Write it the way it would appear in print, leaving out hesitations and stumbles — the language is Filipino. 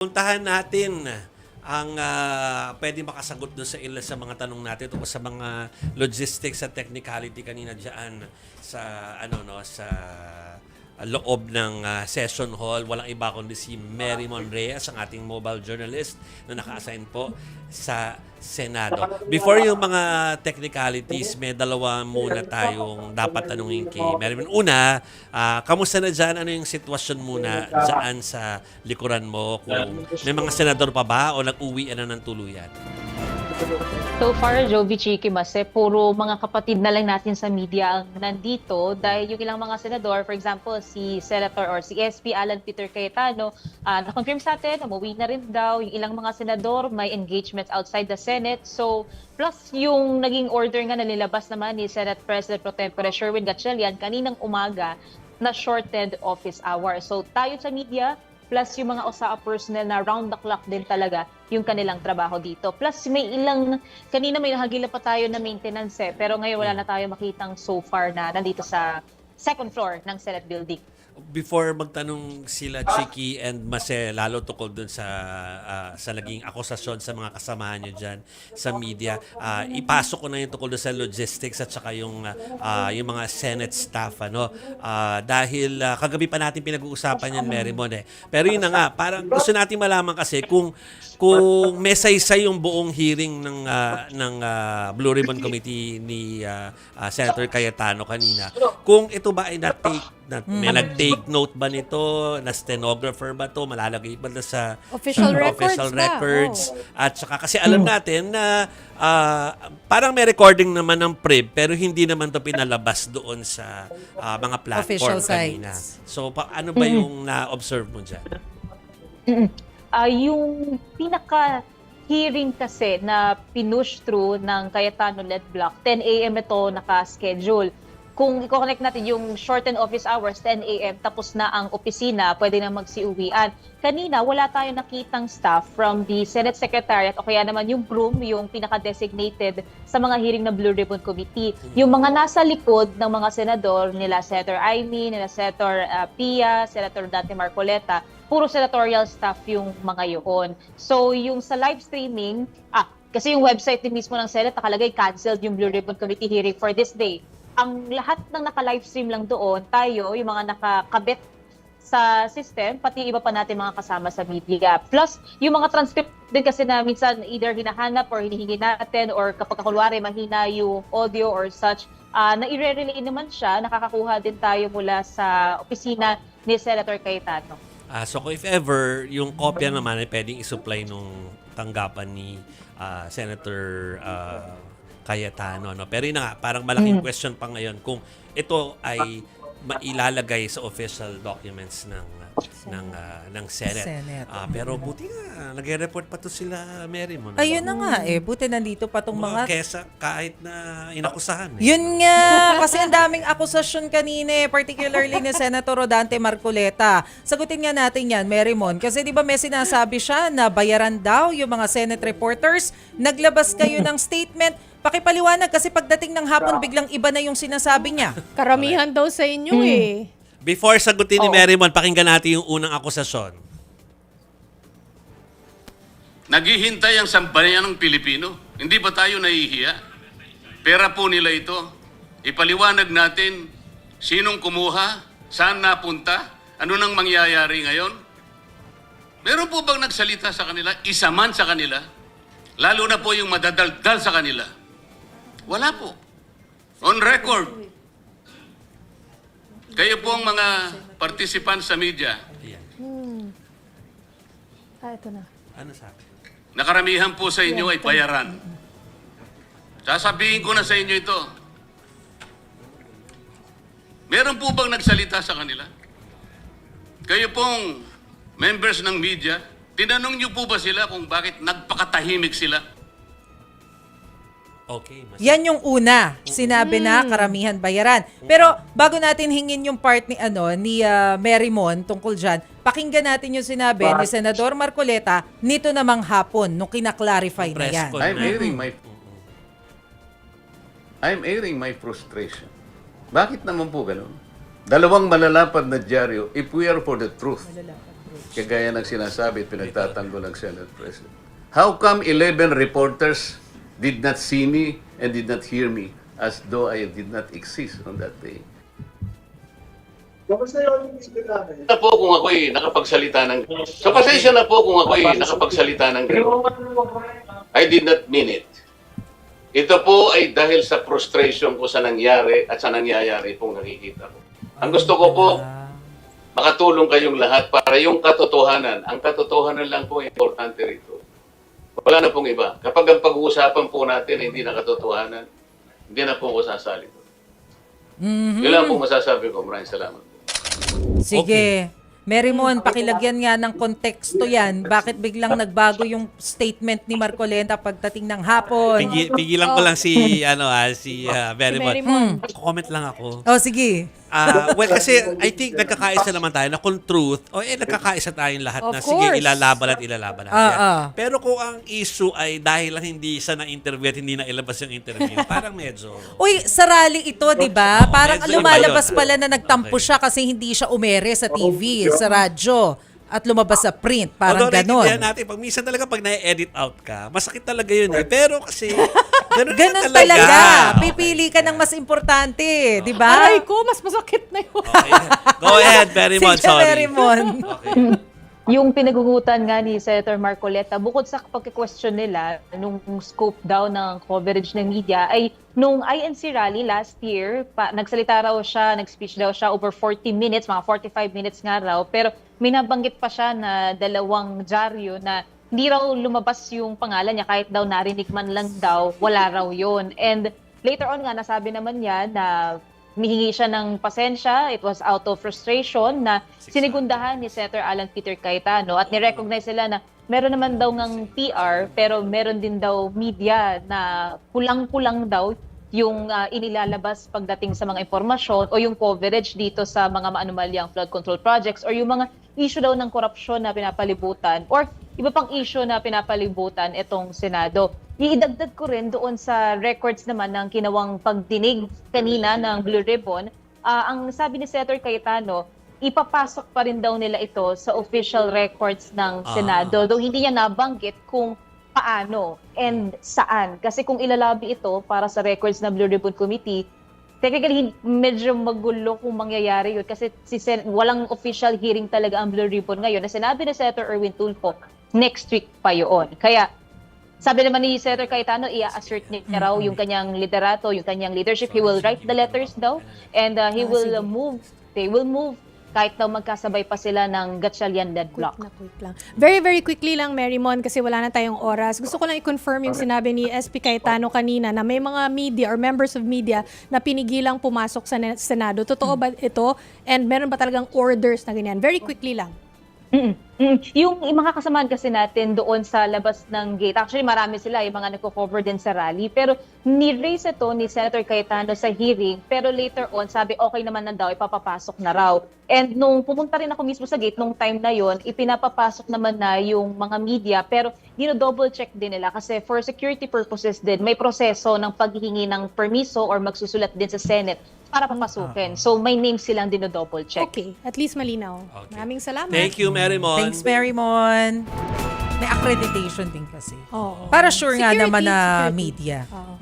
Puntahan natin ang pwede makasagot doon sa ilan sa mga tanong natin tungkol sa mga logistics at technicality kanina diyan sa sa loob ng session hall. Walang iba kundi si Mary Monreas, ang ating mobile journalist na naka-assign po sa Senado. Before yung mga technicalities, may dalawa muna tayong dapat tanungin kay Mary. Una, kamusta na dyan? Ano yung sitwasyon muna dyan sa likuran mo? Kung may mga senador pa ba o nag-uwi na ng tuluyan? So far, Jovi Chiki Mase, puro mga kapatid na lang natin sa media ang nandito dahil yung ilang mga senador, for example, si Senator or si SP Alan Peter Cayetano, na-confirm sa atin, umuwi na rin daw. Yung ilang mga senador may engagements outside the Senate. So, plus yung naging order nga na nilabas naman ni Senate President Pro Tempore Sherwin Gatchalian kaninang umaga na shortened office hours. So, tayo sa media, plus yung mga OSAA personnel na round the clock din talaga yung kanilang trabaho dito. Plus may ilang, kanina may nahagila pa tayo na maintenance pero ngayon wala na tayo makitang so far na nandito sa second floor ng Senate building. Before magtanong sila Chiki and Mase lalo tukol dun sa naging akusasyon sa mga kasamahan nyo dyan sa media, ipasok ko na yung tukol dun sa logistics at saka yung mga Senate staff dahil kagabi pa natin pinag-uusapan yan, Merrimon pero yun na nga, parang gusto natin malaman kasi kung may saysay yung buong hearing ng Blue Ribbon Committee ni Senator Cayetano kanina, kung ito ba ay may nag-take note ba nito, na stenographer ba to, malalagay ba na sa official records at saka kasi alam natin na parang may recording naman ng PRIB pero hindi naman to pinalabas doon sa mga platform official kanina. sites. So ano ba yung na-observe mo dyan? Yung pinaka-hearing kasi na pinush through ng Cayetano-led block, 10 a.m. ito naka-schedule. Kung i-connect natin yung shortened office hours, 10 a.m., tapos na ang opisina, pwede na magsiuwian. Kanina, wala tayong nakitang staff from the Senate Secretariat o kaya naman yung groom, yung pinaka-designated sa mga hearing ng Blue Ribbon Committee. Yung mga nasa likod ng mga senador, nila Senator Amy, nila Senator Pia, Senator Dante Marcoleta, puro senatorial staff yung mga yun. So, yung sa live streaming, kasi yung website din mismo ng Senate, nakalagay canceled yung Blue Ribbon Committee hearing for this day. Ang lahat ng naka-livestream lang doon, tayo, yung mga nakakabit sa system, pati iba pa natin mga kasama sa media. Plus, yung mga transcript din kasi na minsan either hinahanap or hinihingi natin or kapag kakulwari mahina yung audio or such, na i-relay naman siya, nakakakuha din tayo mula sa opisina ni Senator Cayetano. So if ever, yung kopya naman ay pwedeng isupply nung tanggapan ni Senator Cayetano. Pero yun na nga, parang malaking question pa ngayon kung ito ay mailalagay sa official documents ng Senate. Pero buti nga, nag-report pa to sila, Mary mo. Ayun na nga buti nandito pa tong mga... Kesa kahit na inakusahan. Yun nga, kasi ang daming akusasyon kanina, particularly ni Senator Rodante Marcoleta. Sagutin nga natin yan, Merrimon, kasi di ba may sinasabi siya na bayaran daw yung mga Senate reporters, naglabas kayo ng statement, pakipaliwanag kasi pagdating ng hapon biglang iba na yung sinasabi niya. Karamihan daw sa inyo Before sagutin ni Merrimon, pakinggan natin yung unang akusasyon. Naghihintay ang sambayan ng Pilipino. Hindi ba tayo nahihiya? Pera po nila ito. Ipaliwanag natin sinong kumuha, saan napunta, ano nang mangyayari ngayon. Meron po bang nagsalita sa kanila? Isa man sa kanila? Lalo na po yung madadaldal sa kanila. Wala po. On record. Kayo po ang mga participants sa media. Ito na. Ano sabi? Nakaramihan po sa inyo ay bayaran. Sasabihin ko na sa inyo ito. Meron po bang nagsalita sa kanila? Kayo pong members ng media, tinanong niyo po ba sila kung bakit nagpakatahimik sila? Okay. Yan yung una, sinabi na karamihan bayaran. Pero bago natin hingin yung part ni Merrimon tungkol diyan, pakinggan natin yung sinabi ni Senador Marcoleta nito namang hapon nung kinaklarify na yan. I'm airing my frustration. Bakit naman po ganun? Dalawang malalapad na dyaryo, if we are for the truth, kagaya ng sinasabi, pinagtatanggol ng Senate President. How come 11 reporters did not see me and did not hear me as though I did not exist on that day? Na po kung ako'y nakapagsalita ng... So pasensya na po kung ako'y nakapagsalita ng I did not mean it. Ito po ay dahil sa frustration ko sa nangyari at sa nangyayari pong nakikita ko. Ang gusto ko po, makatulong kayong lahat para yung katotohanan. Ang katotohanan lang po importante rito. Wala na pong iba. Kapag ang pag-uusapan po natin hindi na katotohanan, hindi na po ako sasali. Yun lang po masasabi ko. Maraming salamat. Sige. Mary Mon, pakilagyan nga ng konteksto yan. Bakit biglang nagbago yung statement ni Marcoleta pagdating ng hapon? Pigilan ko lang si Mary Mary Mon. Comment lang ako. Oh, sige. Well, kasi I think nagkakaisa naman tayo na kung truth, nagkakaisa tayong lahat Of na sige, course. ilalaban natin. Ah. Pero kung ang issue ay dahil lang hindi siya na-interview at hindi na ilabas yung interview, parang medyo... Uy, sa rally ito, di ba? Oo, Parang medyo lumalabas iba yun. pala na nagtampo Okay. siya kasi hindi siya umere sa TV, sa radyo, at lumabas sa print. Parang Although, ganon. naiintindihan natin, pag minsan talaga pag na-edit out ka, masakit talaga yun eh. Pero kasi, ganon Ganon talaga. talaga. Okay. Pipili ka ng mas importante, di ba? Aray ko, mas masakit na yun. Okay. Go ahead, Mary Mon, Sige, sorry. Mary Mon. Okay. Yung pinagugutan nga ni Senator Marcoleta, bukod sa pagka-question nila nung scope daw ng coverage ng media, ay nung INC rally last year, nagsalita raw siya, nag-speech daw siya over 40 minutes, mga 45 minutes nga raw, pero may nabanggit pa siya na 2 dyaryo na hindi raw lumabas yung pangalan niya kahit daw narinig man lang daw, wala raw yun. And later on nga, nasabi naman niya na humihingi siya ng pasensya. It was out of frustration na sinigundahan ni Senator Alan Peter Cayetano at ni-recognize sila na meron naman daw ng PR pero meron din daw media na kulang-kulang daw yung inilalabas pagdating sa mga impormasyon o yung coverage dito sa mga maanumalyang flood control projects or yung mga issue daw ng korupsyon na pinapalibutan or iba pang issue na pinapalibutan itong Senado. Iidagdag ko rin doon sa records naman ng kinawang pagdinig kanina ng Blue Ribbon. Ang sabi ni Senator Cayetano, ipapasok pa rin daw nila ito sa official records ng Senado. Though hindi niya nabanggit kung paano and saan. Kasi kung ilalabi ito para sa records ng Blue Ribbon Committee, technically medyo magulo kung mangyayari yun. Kasi walang official hearing talaga ang Blue Ribbon ngayon. Na sinabi ni Senator Erwin Tulfo, next week pa yun. Kaya sabi naman ni Senator Cayetano, i-assert niya raw yung kanyang liderato, yung kanyang leadership. He will write the letters daw and he will move, they will move kahit daw magkasabay pa sila ng Gatchalian-led block. Quick lang. Very, very quickly lang, Mary Mon, kasi wala na tayong oras. Gusto ko lang i-confirm yung sinabi ni SP Cayetano kanina na may mga media or members of media na pinigilang pumasok sa Senado. Totoo ba ito? And meron ba talagang orders na ganyan? Very quickly lang. Yung mga kasamahan kasi natin doon sa labas ng gate, actually marami sila, yung mga nagko-cover din sa rally, pero ni-raise ito ni Senator Cayetano sa hearing, pero later on, sabi okay naman na daw, ipapapasok na raw. And nung pumunta rin ako mismo sa gate, nung time na yon, ipinapapasok naman na yung mga media, pero dino-double check din nila kasi for security purposes din, may proseso ng paghihingi ng permiso or magsusulat din sa Senate para papasukin. So may name silang dino-double check. Okay, at least malinaw. Okay. Maraming salamat. Thank you, Mary Mon. Thanks, Mary Mon. May accreditation din kasi. Oo. Para sure nga Security, naman na security. media. Oo.